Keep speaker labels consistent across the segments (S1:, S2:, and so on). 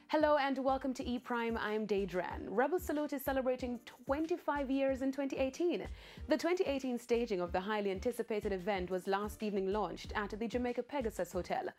S1: Hello and welcome to E-Prime. I'm Deidran. Rebel Salute is celebrating 25 years in 2018. The 2018 staging of the highly anticipated event was last evening launched at the Jamaica Pegasus Hotel.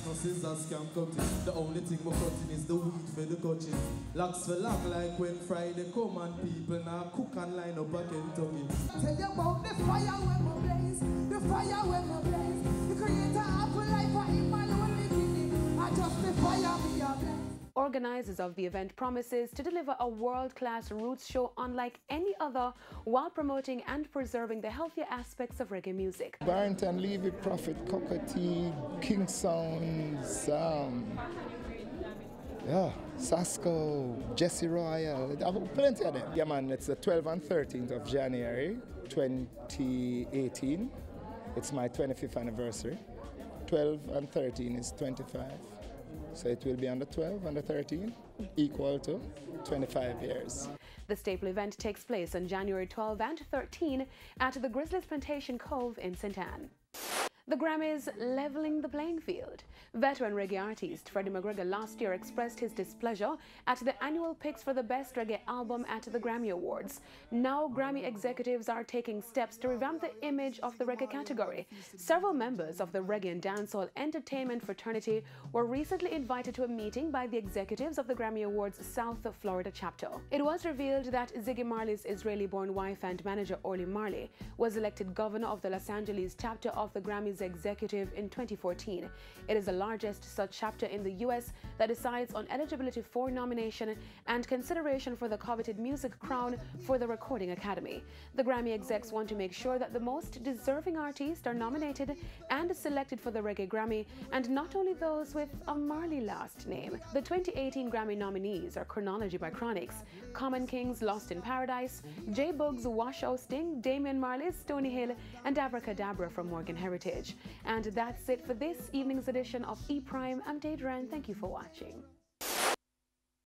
S2: No scissors can cut it. The only thing we're cutting is the weed for the coaching. Locks for lock like when Friday come and people now cook and line up a Kentucky.
S3: Tell you about the fire when we blaze, the fire when we blaze. The creator of life for him alone living. I just the fire me a blaze.
S1: Organizers of the event promises to deliver a world-class roots show unlike any other while promoting and preserving the healthier aspects of reggae music.
S4: Barrington, Levy, Prophet, Cockatee, King Sounds, Sasko, Jesse Royal, plenty of them. Yeah man, it's the 12th and 13th of January 2018. It's my 25th anniversary. 12 and 13 is 25. So it will be on the 12 and the 13, equal to 25 years.
S1: The staple event takes place on January 12 and 13 at the Grizzlies Plantation Cove in St. Anne. The Grammys leveling the playing field. Veteran reggae artist Freddie McGregor last year expressed his displeasure at the annual picks for the Best Reggae Album at the Grammy Awards. Now Grammy executives are taking steps to revamp the image of the reggae category. Several members of the reggae and dancehall entertainment fraternity were recently invited to a meeting by the executives of the Grammy Awards South Florida chapter. It was revealed that Ziggy Marley's Israeli-born wife and manager Orly Marley was elected governor of the Los Angeles chapter of the Grammys executive in 2014. It is the largest such chapter in the US that decides on eligibility for nomination and consideration for the coveted music crown for the Recording Academy. The Grammy execs want to make sure that the most deserving artists are nominated and selected for the Reggae Grammy, and not only those with a Marley last name. The 2018 Grammy nominees are Chronology by Chronix, Common Kings Lost in Paradise, J Bug's Wash O Sting, Damian Marley's Stony Hill, and Abracadabra from Morgan Heritage. And that's it for this evening's edition of E-Prime. I'm Deidran. Thank you for watching.